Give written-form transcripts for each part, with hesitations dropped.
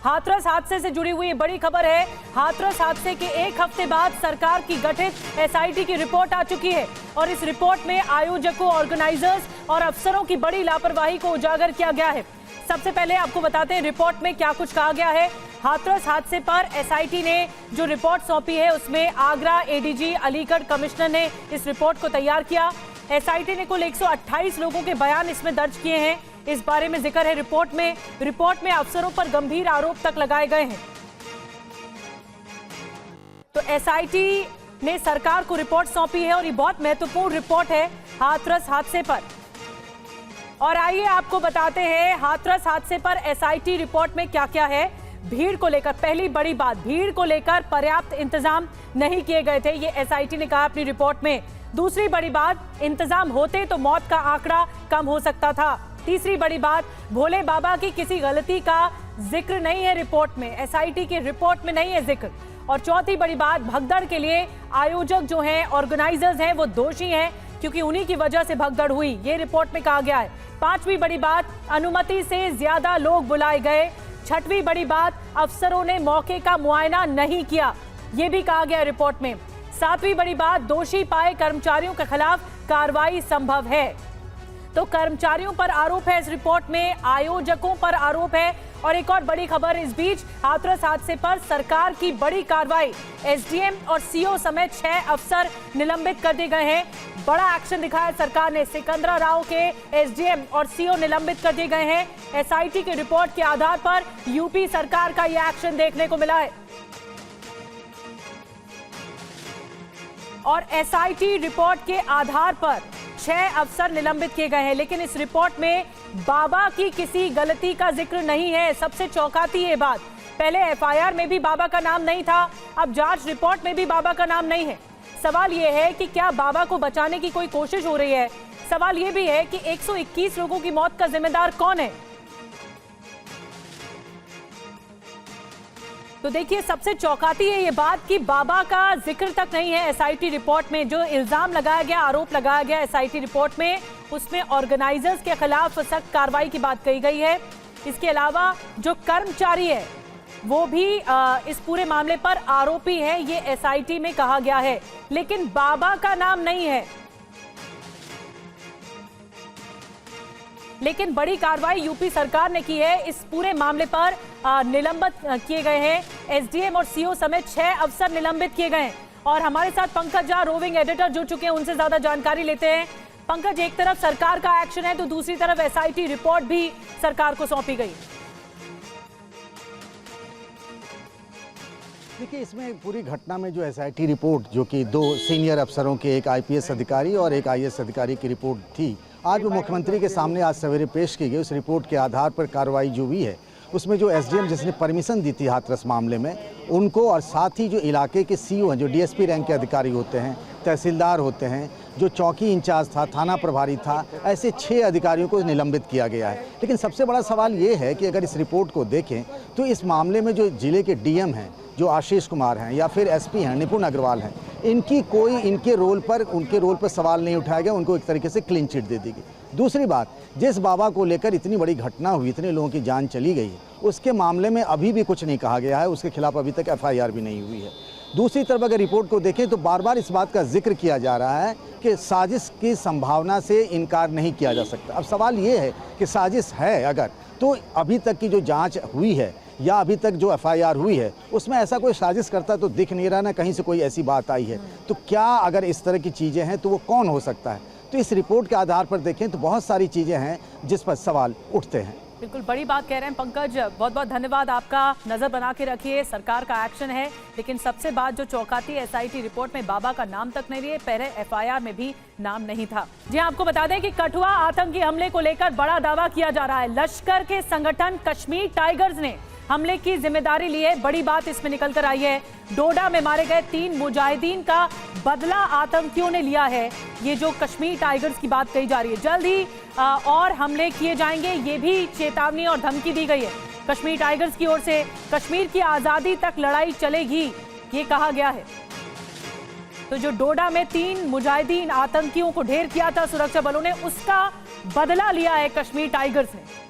हाथरस हादसे से जुड़ी हुई बड़ी खबर है। हाथरस हादसे के एक हफ्ते बाद सरकार की गठित एसआईटी की रिपोर्ट आ चुकी है और इस रिपोर्ट में आयोजकों, ऑर्गेनाइजर्स और अफसरों की बड़ी लापरवाही को उजागर किया गया है। सबसे पहले आपको बताते हैं रिपोर्ट में क्या कुछ कहा गया है। हाथरस हादसे पर एसआईटी ने जो रिपोर्ट सौंपी है उसमें आगरा एडीजी, अलीगढ़ कमिश्नर ने इस रिपोर्ट को तैयार किया। एसआईटी ने कुल 128 लोगों के बयान इसमें दर्ज किए हैं। इस बारे में जिक्र है रिपोर्ट में अफसरों पर गंभीर आरोप तक लगाए गए हैं। तो एसआईटी ने सरकार को रिपोर्ट सौंपी है और ये बहुत महत्वपूर्ण रिपोर्ट है हाथरस हादसे पर। और आइए आपको बताते हैं हाथरस हादसे पर एसआईटी रिपोर्ट में क्या क्या है। भीड़ को लेकर पहली बड़ी बात, भीड़ को लेकर पर्याप्त इंतजाम नहीं किए गए थे, ये एसआईटी ने कहा अपनी रिपोर्ट में। दूसरी बड़ी बात, इंतजाम होते तो मौत का आंकड़ा कम हो सकता था। तीसरी बड़ी बात, भोले बाबा की किसी गलती का जिक्र नहीं है रिपोर्ट में, एसआईटी की रिपोर्ट में नहीं है जिक्र। और चौथी बड़ी बात, भगदड़ के लिए आयोजक जो हैं, ऑर्गेनाइजर्स हैं, वो दोषी हैं क्योंकि उन्हीं की वजह से भगदड़ हुई, ये रिपोर्ट में कहा गया है। पांचवी बड़ी बात, अनुमति से ज्यादा लोग बुलाए गए। छठवीं बड़ी बात, अफसरों ने मौके का मुआयना नहीं किया, ये भी कहा गया रिपोर्ट में। सातवीं बड़ी बात, दोषी पाए कर्मचारियों के खिलाफ कार्रवाई संभव है। तो कर्मचारियों पर आरोप है इस रिपोर्ट में, आयोजकों पर आरोप है। और एक और बड़ी खबर इस बीच, हाथरस हादसे पर सरकार की बड़ी कार्रवाई, एसडीएम और सीओ समेत 6 अफसर निलंबित कर दिए गए हैं। बड़ा एक्शन दिखाया सरकार ने, सिकंदरा राव के एसडीएम और सीओ निलंबित कर दिए गए हैं। एसआईटी की रिपोर्ट के आधार पर यूपी सरकार का यह एक्शन देखने को मिला है। और एसआईटी रिपोर्ट के आधार पर 6 अफसर निलंबित किए गए हैं, लेकिन इस रिपोर्ट में बाबा की किसी गलती का जिक्र नहीं है। सबसे चौंकाती ये बात, पहले एफआईआर में भी बाबा का नाम नहीं था, अब जांच रिपोर्ट में भी बाबा का नाम नहीं है। सवाल ये है कि क्या बाबा को बचाने की कोई कोशिश हो रही है? सवाल ये भी है कि 121 लोगों की मौत का जिम्मेदार कौन है? तो देखिए, सबसे चौंकाती है ये बात कि बाबा का जिक्र तक नहीं है एसआईटी रिपोर्ट में। जो इल्जाम लगाया गया, आरोप लगाया गया एसआईटी रिपोर्ट में, उसमें ऑर्गेनाइजर्स के खिलाफ सख्त कार्रवाई की बात कही गई है। इसके अलावा जो कर्मचारी है वो भी इस पूरे मामले पर आरोपी है, ये एसआईटी में कहा गया है, लेकिन बाबा का नाम नहीं है। लेकिन बड़ी कार्रवाई यूपी सरकार ने की है। इस पूरे मामले पर निलंबित किए गए हैं, एसडीएम और सीओ समेत 6 अफसर निलंबित किए गए हैं। और हमारे साथ पंकज झा, रोविंग एडिटर, जुड़ चुके हैं, उनसे ज्यादा जानकारी लेते हैं। पंकज, एक तरफ सरकार का एक्शन है तो दूसरी तरफ एसआईटी रिपोर्ट भी सरकार को सौंपी गई। देखिए, इसमें पूरी घटना में जो एसआईटी रिपोर्ट, जो कि 2 सीनियर अफसरों के, एक आईपीएस अधिकारी और एक आईएएस अधिकारी की रिपोर्ट थी, आज वो मुख्यमंत्री के सामने आज सवेरे पेश की गई। उस रिपोर्ट के आधार पर कार्रवाई जो हुई है, उसमें जो एसडीएम जिसने परमिशन दी थी हाथरस मामले में, उनको, और साथ ही जो इलाके के सीओ हैं, जो डीएसपी रैंक के अधिकारी होते हैं, तहसीलदार होते हैं, जो चौकी इंचार्ज था, थाना प्रभारी था, ऐसे 6 अधिकारियों को निलंबित किया गया है। लेकिन सबसे बड़ा सवाल ये है कि अगर इस रिपोर्ट को देखें तो इस मामले में जो जिले के डीएम हैं, जो आशीष कुमार हैं, या फिर एसपी हैं निपुण अग्रवाल हैं, उनके रोल पर सवाल नहीं उठाया गया, उनको एक तरीके से क्लीन चिट दे दी गई। दूसरी बात, जिस बाबा को लेकर इतनी बड़ी घटना हुई, इतने लोगों की जान चली गई, उसके मामले में अभी भी कुछ नहीं कहा गया है, उसके खिलाफ अभी तक एफआईआर भी नहीं हुई है। दूसरी तरफ अगर रिपोर्ट को देखें तो बार बार इस बात का जिक्र किया जा रहा है कि साजिश की संभावना से इनकार नहीं किया जा सकता। अब सवाल ये है कि साजिश है अगर, तो अभी तक की जो जांच हुई है या अभी तक जो एफआईआर हुई है, उसमें ऐसा कोई साजिश करता तो दिख नहीं रहा, ना कहीं से कोई ऐसी बात आई है। तो क्या अगर इस तरह की चीज़ें हैं तो वो कौन हो सकता है? तो इस रिपोर्ट के आधार पर देखें तो बहुत सारी चीज़ें हैं जिस पर सवाल उठते हैं। बिल्कुल बड़ी बात कह रहे हैं पंकज, बहुत बहुत धन्यवाद आपका। नजर बना के रखिए, सरकार का एक्शन है, लेकिन सबसे बात जो चौंकाती है, एसआईटी रिपोर्ट में बाबा का नाम तक नहीं है, पहले एफआईआर में भी नाम नहीं था। जी आपको बता दें कि कठुआ आतंकी हमले को लेकर बड़ा दावा किया जा रहा है। लश्कर के संगठन कश्मीर टाइगर्स ने हमले की जिम्मेदारी ली है, बड़ी बात इसमें निकल कर आई है। डोडा में मारे गए 3 मुजाहिदीन का बदला आतंकियों ने लिया है, ये जो कश्मीर टाइगर्स की बात कही जा रही है। जल्द ही और हमले किए जाएंगे, ये भी चेतावनी और धमकी दी गई है कश्मीर टाइगर्स की ओर से। कश्मीर की आजादी तक लड़ाई चलेगी, ये कहा गया है। तो जो डोडा में 3 मुजाहिदीन आतंकियों को ढेर किया था सुरक्षा बलों ने, उसका बदला लिया है कश्मीर टाइगर्स ने।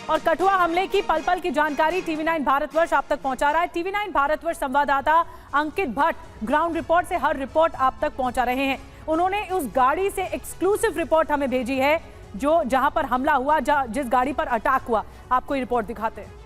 और कठुआ हमले की पल पल की जानकारी TV9 भारतवर्ष आप तक पहुंचा रहा है। TV9 भारतवर्ष संवाददाता अंकित भट्ट ग्राउंड रिपोर्ट से हर रिपोर्ट आप तक पहुंचा रहे हैं। उन्होंने उस गाड़ी से एक्सक्लूसिव रिपोर्ट हमें भेजी है जो जहां पर हमला हुआ, जिस गाड़ी पर अटैक हुआ। आपको ये रिपोर्ट दिखाते हैं।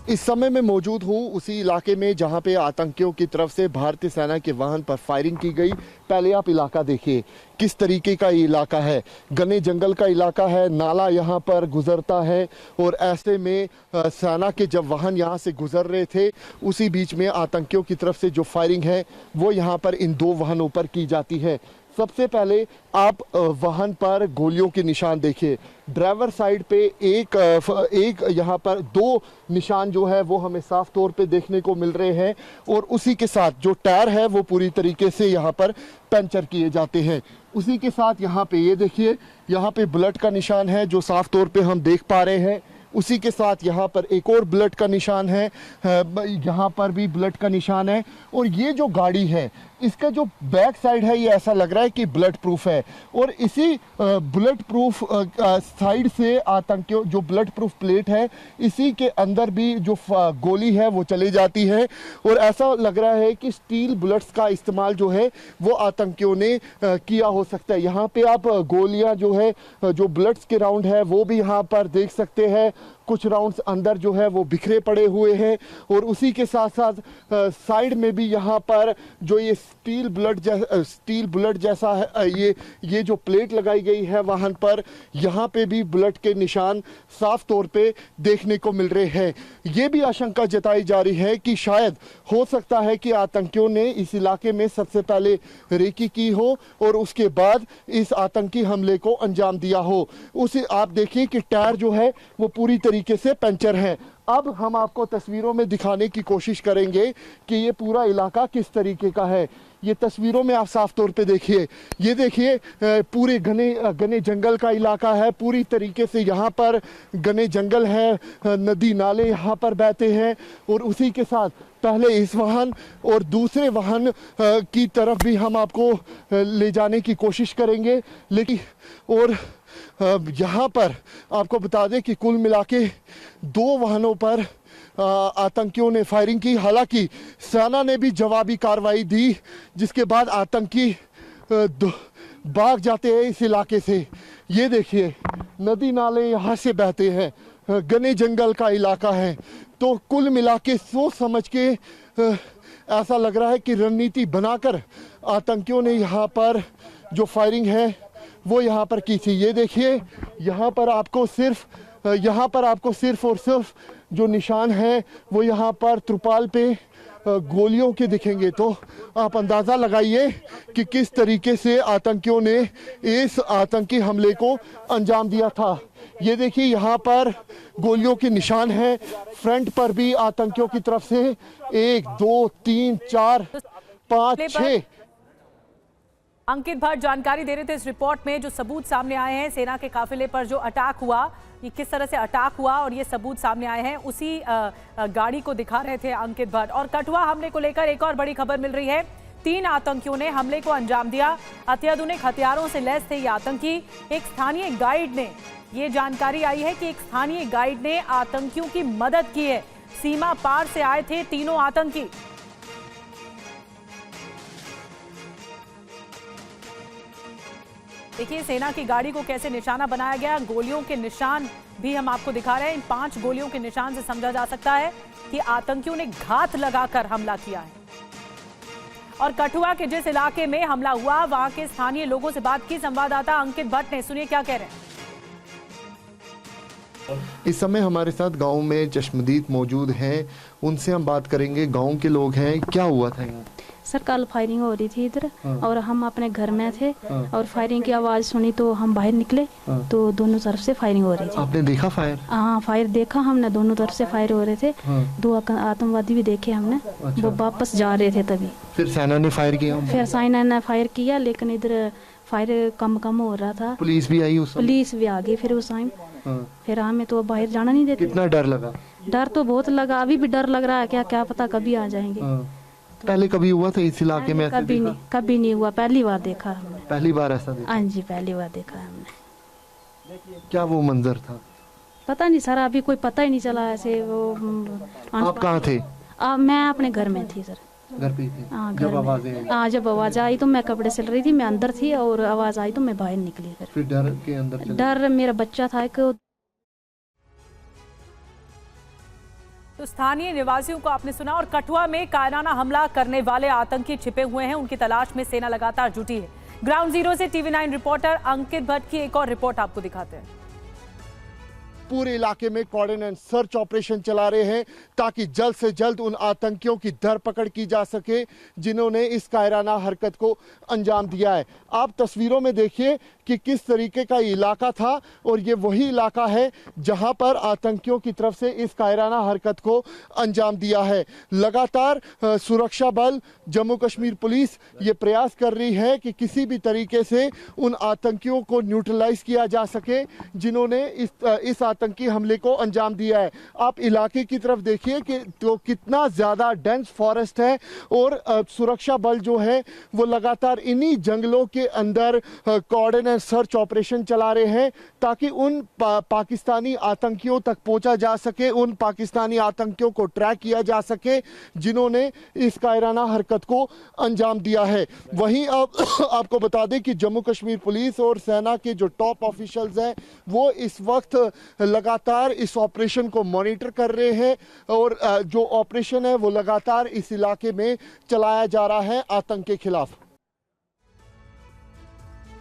इस समय मैं मौजूद हूं उसी इलाके में जहां पे आतंकियों की तरफ से भारतीय सेना के वाहन पर फायरिंग की गई। पहले आप इलाका देखिए किस तरीके का ये इलाका है, घने जंगल का इलाका है, नाला यहां पर गुजरता है और ऐसे में सेना के जब वाहन यहां से गुजर रहे थे उसी बीच में आतंकियों की तरफ से जो फायरिंग है वो यहां पर इन दो वाहनों पर की जाती है। सबसे पहले आप वाहन पर गोलियों के निशान देखिए। ड्राइवर साइड पे एक यहाँ पर दो निशान जो है वो हमें साफ तौर पे देखने को मिल रहे हैं और उसी के साथ जो टायर है वो पूरी तरीके से यहाँ पर पंचर किए जाते हैं। उसी के साथ यहाँ पे ये देखिए, यहाँ पे बुलेट का निशान है जो साफ तौर पे हम देख पा रहे हैं। उसी के साथ यहाँ पर एक और बुलेट का निशान है, यहाँ पर भी बुलेट का निशान है। और ये जो गाड़ी है इसका जो बैक साइड है ये ऐसा लग रहा है कि बुलेट प्रूफ है और इसी बुलेट प्रूफ साइड से आतंकियों जो बुलेट प्रूफ प्लेट है इसी के अंदर भी जो गोली है वो चली जाती है और ऐसा लग रहा है कि स्टील बुलेट्स का इस्तेमाल जो है वो आतंकियों ने किया हो सकता है। यहाँ पे आप गोलियां जो है जो बुलेट्स के राउंड है वो भी यहाँ पर देख सकते हैं। कुछ राउंड्स अंदर जो है वो बिखरे पड़े हुए हैं और उसी के साथ साथ साइड में भी यहाँ पर जो ये स्टील बुलेट जैसा है ये जो प्लेट लगाई गई है वाहन पर, यहाँ पे भी बुलेट के निशान साफ तौर पे देखने को मिल रहे हैं। ये भी आशंका जताई जा रही है कि शायद हो सकता है कि आतंकियों ने इस इलाके में सबसे पहले रेकी की हो और उसके बाद इस आतंकी हमले को अंजाम दिया हो। उसे आप देखिए कि टायर जो है वो पूरी तरीके से पंचर है। अब हम आपको तस्वीरों में दिखाने की कोशिश करेंगे कि ये पूरा इलाका किस तरीके का है। ये तस्वीरों में आप साफ तौर पे देखिए, ये देखिए पूरे घने जंगल का इलाका है। पूरी तरीके से यहाँ पर घने जंगल है, नदी नाले यहाँ पर बहते हैं और उसी के साथ पहले इस वाहन और दूसरे वाहन की तरफ भी हम आपको ले जाने की कोशिश करेंगे। लेकिन और यहाँ पर आपको बता दें कि कुल मिला के दो वाहनों पर आतंकियों ने फायरिंग की। हालांकि सेना ने भी जवाबी कार्रवाई दी जिसके बाद आतंकी भाग जाते हैं इस इलाके से। ये देखिए नदी नाले यहाँ से बहते हैं, घने जंगल का इलाका है। तो कुल मिला के सोच समझ के ऐसा लग रहा है कि रणनीति बनाकर आतंकियों ने यहाँ पर जो फायरिंग है वो यहाँ पर की थी। ये देखिए यहाँ पर आपको सिर्फ और सिर्फ जो निशान है वो यहाँ पर त्रिपाल पे गोलियों के दिखेंगे। तो आप अंदाज़ा लगाइए कि किस तरीके से आतंकियों ने इस आतंकी हमले को अंजाम दिया था। ये देखिए यहाँ पर गोलियों के निशान हैं। फ्रंट पर भी आतंकियों की तरफ से 1 2 3 4 5 6 अंकित भट्ट जानकारी दे रहे थे इस रिपोर्ट में जो सबूत सामने आए हैं सेना के काफिले पर जो अटैक हुआ, ये किस तरह से अटैक हुआ और ये सबूत सामने आए हैं उसी गाड़ी को दिखा रहे थे अंकित भट्ट। और कठुआ हमले को लेकर एक और बड़ी खबर मिल रही है। 3 आतंकियों ने हमले को अंजाम दिया। अत्याधुनिक हथियारों से लैस थे ये आतंकी। एक स्थानीय गाइड ने ये जानकारी आई है कि एक स्थानीय गाइड ने आतंकियों की मदद की है। सीमा पार से आए थे तीनों आतंकी। देखिए सेना की गाड़ी को कैसे निशाना बनाया गया। गोलियों के निशान भी हम आपको दिखा रहे हैं। इन 5 गोलियों के निशान से समझा जा सकता है कि आतंकियों ने घात लगाकर हमला किया है। और कठुआ के जिस इलाके में हमला हुआ वहां के स्थानीय लोगों से बात की संवाददाता अंकित भट्ट ने। सुनिए क्या कह रहे हैं। इस समय हमारे साथ गांव में चश्मदीद मौजूद हैं, उनसे हम बात करेंगे। गांव के लोग हैं, क्या हुआ था यहाँ? सर कल फायरिंग हो रही थी इधर और हम अपने घर में थे और फायरिंग की आवाज सुनी तो हम बाहर निकले तो दोनों तरफ से फायरिंग हो रही थी। आपने देखा फायर? हाँ फायर देखा हमने, दोनों तरफ से फायर हो रहे थे। 2 आतंकवादी भी देखे हमने। अच्छा। वो वापस जा रहे थे तभी फिर सेना ने फायर किया? फिर सेना ने फायर किया लेकिन इधर फायर कम हो रहा था। पुलिस भी आई उस समय? पुलिस भी आ गई फिर उस टाइम। फिर हमें तो बाहर जाना नहीं देते। कितना डर लगा? डर तो बहुत लगा, अभी भी डर लग रहा है। क्या पता कभी आ जाएंगे। पहले कभी हुआ था इस इलाके में? कभी नहीं हुआ, पहली बार देखा हमने। पहली बार ऐसा देखा? हाँ जी पहली बार देखा हमने। क्या वो मंजर था? पता नहीं सर, अभी कोई पता ही नहीं चला ऐसे वो। आप कहाँ थे? मैं अपने घर में थी सर। घर पे थे हाँ, घर जब में। आवाजें आई? हाँ, जब आवाज़ आई तो मैं कपड़े सिल रही थी, मैं अंदर थी और आवाज़ आई तो मैं बाहर निकली। फिर डर के अंदर चले? डर, मेरा बच्चा था एक। तो स्थानीय निवासियों को आपने सुना। और कठुआ में कायराना हमला करने वाले आतंकी छिपे हुए हैं, उनकी तलाश में सेना लगातार जुटी है। ग्राउंड जीरो से TV9 रिपोर्टर अंकित भट्ट की एक और रिपोर्ट आपको दिखाते हैं। पूरे इलाके में कॉर्डिनेट सर्च ऑपरेशन चला रहे हैं ताकि जल्द से जल्द उन आतंकियों की धरपकड़ की जा सके जिन्होंने इस कायराना हरकत को अंजाम दिया है। आप तस्वीरों में देखिए कि किस तरीके का इलाका था और ये वही इलाका है जहां पर आतंकियों की तरफ से इस कायराना हरकत को अंजाम दिया है। लगातार सुरक्षा बल, जम्मू कश्मीर पुलिस ये प्रयास कर रही है कि किसी भी तरीके से उन आतंकियों को न्यूट्रलाइज किया जा सके जिन्होंने इस आतंकी हमले को अंजाम दिया है। आप इलाके की तरफ देखिए कि तो कितना ज्यादा डेंस फॉरेस्ट है और सुरक्षा बल जो है वो लगातार इन्हीं जंगलों के अंदर कोऑर्डिनेट सर्च ऑपरेशन चला रहे हैं ताकि उन पाकिस्तानी आतंकियों तक पहुंचा जा सके, उन पाकिस्तानी आतंकियों को ट्रैक किया जा सके जिन्होंने इस कायराना हरकत को अंजाम दिया है। वहीं आपको बता दें कि जम्मू कश्मीर पुलिस और सेना के जो टॉप ऑफिशियल्स हैं वो इस वक्त लगातार इस ऑपरेशन को मॉनिटर कर रहे हैं और जो ऑपरेशन है वो लगातार इस इलाके में चलाया जा रहा है आतंक के खिलाफ।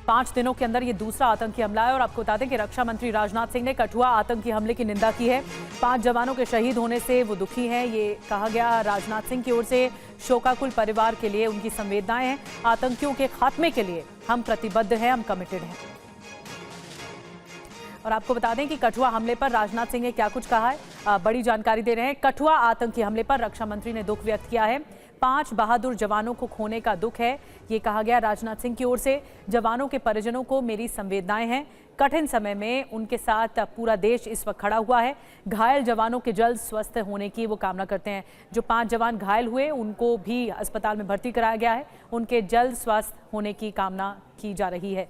5 दिनों के अंदर ये दूसरा आतंकी हमला है। और आपको बता दें कि रक्षा मंत्री राजनाथ सिंह ने कठुआ आतंकी हमले की निंदा की है। 5 जवानों के शहीद होने से वो दुखी हैं, ये कहा गया। राजनाथ सिंह की ओर से शोकाकुल परिवार के लिए उनकी संवेदनाएं हैं। आतंकियों के खात्मे के लिए हम प्रतिबद्ध हैं, हम कमिटेड हैं। और आपको बता दें कि कठुआ हमले पर राजनाथ सिंह ने क्या कुछ कहा है, बड़ी जानकारी दे रहे हैं। कठुआ आतंकी हमले पर रक्षा मंत्री ने दुख व्यक्त किया है। 5 बहादुर जवानों को खोने का दुख है, ये कहा गया राजनाथ सिंह की ओर से। जवानों के परिजनों को मेरी संवेदनाएं हैं। कठिन समय में उनके साथ पूरा देश इस वक्त खड़ा हुआ है। घायल जवानों के जल्द स्वस्थ होने की वो कामना करते हैं। जो 5 जवान घायल हुए उनको भी अस्पताल में भर्ती कराया गया है, उनके जल्द स्वस्थ होने की कामना की जा रही है।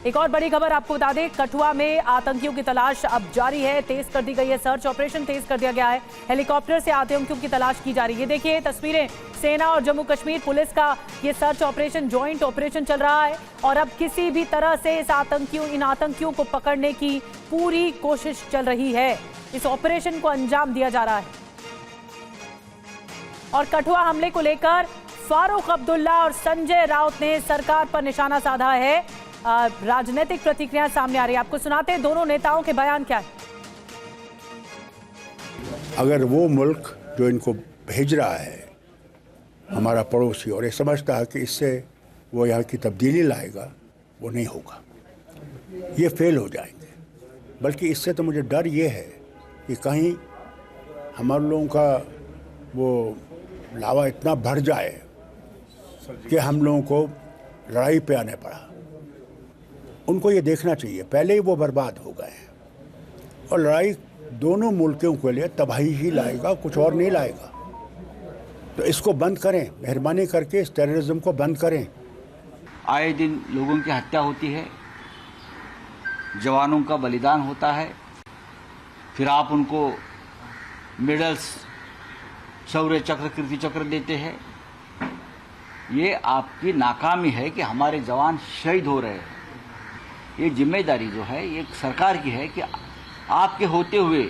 एक और बड़ी खबर आपको बता दें, कठुआ में आतंकियों की तलाश अब जारी है। तेज कर दी गई है, सर्च ऑपरेशन तेज कर दिया गया है। हेलीकॉप्टर से आतंकियों की तलाश की जा रही है। देखिए तस्वीरें, सेना और जम्मू कश्मीर पुलिस का ये सर्च ऑपरेशन, जॉइंट ऑपरेशन चल रहा है। और अब किसी भी तरह से इन आतंकियों को पकड़ने की पूरी कोशिश चल रही है। इस ऑपरेशन को अंजाम दिया जा रहा है। और कठुआ हमले को लेकर फारूक अब्दुल्ला और संजय राउत ने सरकार पर निशाना साधा है। राजनीतिक प्रतिक्रिया सामने आ रही है, आपको सुनाते हैं दोनों नेताओं के बयान क्या है। अगर वो मुल्क जो इनको भेज रहा है, हमारा पड़ोसी, और ये समझता है कि इससे वो यहाँ की तब्दीली लाएगा, वो नहीं होगा, ये फेल हो जाएंगे। बल्कि इससे तो मुझे डर ये है कि कहीं हमारे लोगों का वो लावा इतना बढ़ जाए कि हम लोगों को लड़ाई पे आने पड़ा। उनको ये देखना चाहिए पहले ही वो बर्बाद हो गए हैं और लड़ाई दोनों मुल्कों के लिए तबाही ही लाएगा, कुछ और नहीं लाएगा। तो इसको बंद करें, मेहरबानी करके इस टेररिज्म को बंद करें। आए दिन लोगों की हत्या होती है, जवानों का बलिदान होता है, फिर आप उनको मेडल्स, शौर्य चक्र, कीर्ति चक्र देते हैं। ये आपकी नाकामी है कि हमारे जवान शहीद हो रहे हैं। ये जिम्मेदारी जो है ये सरकार की है कि आपके होते हुए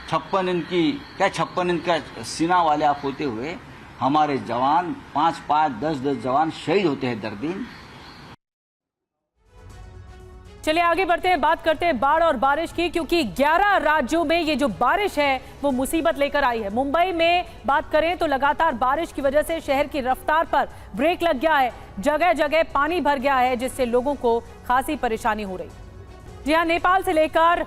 56 इंच का सीना वाले आप होते हुए हमारे जवान 5-5, 10-10 जवान शहीद होते हैं दर दिन। चलिए आगे बढ़ते हैं, बात करते हैं बाढ़ और बारिश की, क्योंकि 11 राज्यों में ये जो बारिश है वो मुसीबत लेकर आई है। मुंबई में बात करें तो लगातार बारिश की वजह से शहर की रफ्तार पर ब्रेक लग गया है। जगह जगह पानी भर गया है, जिससे लोगों को खासी परेशानी हो रही। जी हाँ, नेपाल से लेकर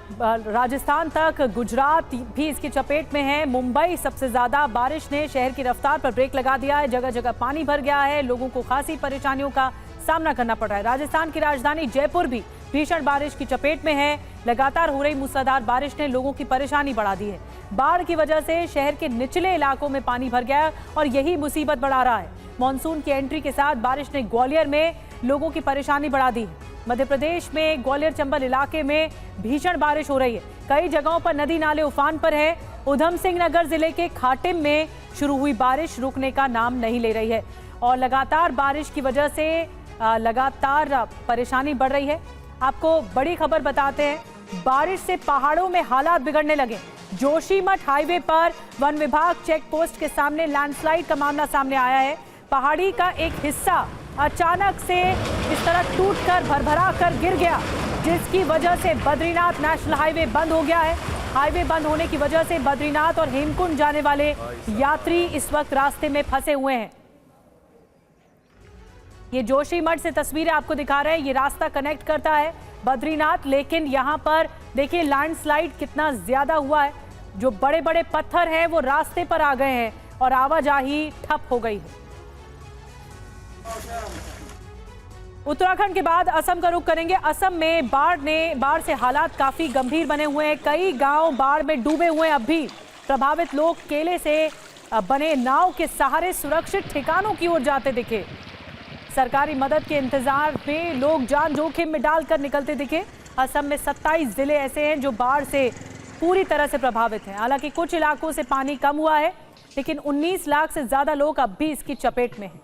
राजस्थान तक गुजरात भी इसकी चपेट में है। मुंबई सबसे ज्यादा बारिश ने शहर की रफ्तार पर ब्रेक लगा दिया है। जगह जगह पानी भर गया है, लोगों को खासी परेशानियों का सामना करना पड़ रहा है। राजस्थान की राजधानी जयपुर भी भीषण बारिश की चपेट में है। लगातार हो रही मूसलाधार बारिश ने लोगों की परेशानी बढ़ा दी है। बाढ़ की वजह से शहर के निचले इलाकों में पानी भर गया और यही मुसीबत बढ़ा रहा है। मानसून की एंट्री के साथ बारिश ने ग्वालियर में लोगों की परेशानी बढ़ा दी है। मध्य प्रदेश में ग्वालियर चंबल इलाके में भीषण बारिश हो रही है। कई जगहों पर नदी नाले उफान पर है। उधम सिंह नगर जिले के खाटिम में शुरू हुई बारिश रुकने का नाम नहीं ले रही है और लगातार बारिश की वजह से लगातार परेशानी बढ़ रही है। आपको बड़ी खबर बताते हैं, बारिश से पहाड़ों में हालात बिगड़ने लगे। जोशीमठ हाईवे पर वन विभाग चेक पोस्ट के सामने लैंडस्लाइड का मामला सामने आया है। पहाड़ी का एक हिस्सा अचानक से इस तरह टूटकर भरभरा कर गिर गया, जिसकी वजह से बद्रीनाथ नेशनल हाईवे बंद हो गया है। हाईवे बंद होने की वजह से बद्रीनाथ और हेमकुंड जाने वाले यात्री इस वक्त रास्ते में फंसे हुए हैं। ये जोशीमठ से तस्वीरें आपको दिखा रहे हैं। ये रास्ता कनेक्ट करता है बद्रीनाथ, लेकिन यहाँ पर देखिए लैंडस्लाइड कितना ज्यादा हुआ है। जो बड़े बड़े पत्थर हैं वो रास्ते पर आ गए हैं और आवाजाही ठप हो गई है। उत्तराखंड के बाद असम का रुख करेंगे। असम में बाढ़ से हालात काफी गंभीर बने हुए हैं। कई गांव बाढ़ में डूबे हुए हैं। अब भी प्रभावित लोग केले से बने नाव के सहारे सुरक्षित ठिकानों की ओर जाते दिखे। सरकारी मदद के इंतजार में लोग जान जोखिम में डालकर निकलते दिखे। असम में 27 जिले ऐसे हैं जो बाढ़ से पूरी तरह से प्रभावित हैं। हालांकि कुछ इलाकों से पानी कम हुआ है, लेकिन 19 लाख से ज्यादा लोग अब भी इसकी चपेट में हैं।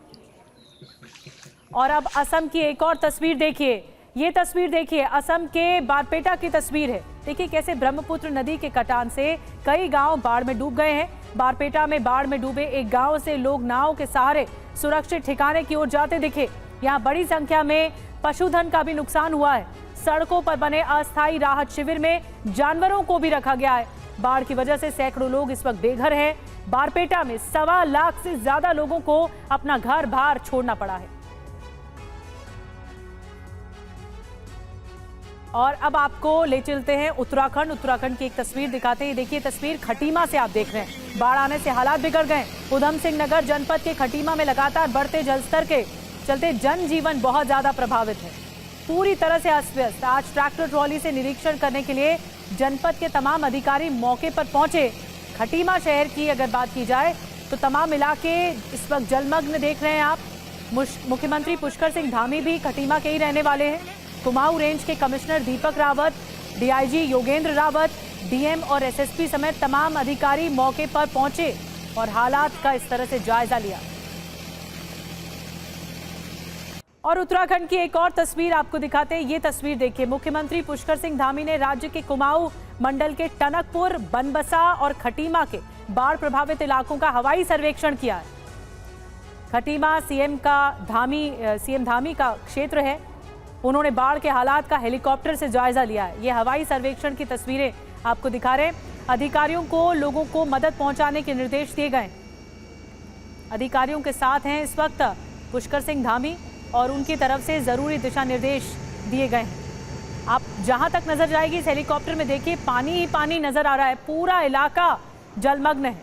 और अब असम की एक और तस्वीर देखिए। ये तस्वीर देखिए, असम के बारपेटा की तस्वीर है। देखिए कैसे ब्रह्मपुत्र नदी के कटान से कई गांव बाढ़ में डूब गए हैं। बारपेटा में बाढ़ में डूबे एक गांव से लोग नाव के सहारे सुरक्षित ठिकाने की ओर जाते दिखे। यहाँ बड़ी संख्या में पशुधन का भी नुकसान हुआ है। सड़कों पर बने अस्थायी राहत शिविर में जानवरों को भी रखा गया है। बाढ़ की वजह से सैकड़ों लोग इस वक्त बेघर हैं। बारपेटा में 1.25 लाख से ज्यादा लोगों को अपना घर बार छोड़ना पड़ा है। और अब आपको ले चलते हैं उत्तराखंड की एक तस्वीर दिखाते हैं। देखिए तस्वीर खटीमा से आप देख रहे हैं। बाढ़ आने से हालात बिगड़ गए। उधम सिंह नगर जनपद के खटीमा में लगातार बढ़ते जलस्तर के चलते जनजीवन बहुत ज्यादा प्रभावित है, पूरी तरह से अस्त व्यस्त। आज ट्रैक्टर ट्रॉली से निरीक्षण करने के लिए जनपद के तमाम अधिकारी मौके पर पहुंचे। खटीमा शहर की अगर बात की जाए तो तमाम इलाके इस वक्त जलमग्न देख रहे हैं आप। मुख्यमंत्री पुष्कर सिंह धामी भी खटीमा के ही रहने वाले हैं। कुमाऊं रेंज के commissioner Deepak Rawat, DIG Yogendra Rawat, DM और एसएसपी समेत तमाम अधिकारी मौके पर पहुंचे और हालात का इस तरह से जायजा लिया। और उत्तराखंड की एक और तस्वीर आपको दिखाते हैं। ये तस्वीर देखिए, मुख्यमंत्री पुष्कर सिंह धामी ने राज्य के कुमाऊं मंडल के टनकपुर, बनबसा और खटीमा के बाढ़ प्रभावित इलाकों का हवाई सर्वेक्षण किया है। खटीमा सीएम धामी का क्षेत्र है। उन्होंने बाढ़ के हालात का हेलीकॉप्टर से जायजा लिया है। ये हवाई सर्वेक्षण की तस्वीरें आपको दिखा रहे हैं। अधिकारियों को लोगों को मदद पहुंचाने के निर्देश दिए गए। अधिकारियों के साथ हैं इस वक्त पुष्कर सिंह धामी और उनकी तरफ से जरूरी दिशा निर्देश दिए गए हैं। आप जहां तक नजर जाएगी इस हेलीकॉप्टर में देखिए पानी ही पानी नजर आ रहा है। पूरा इलाका जलमग्न है।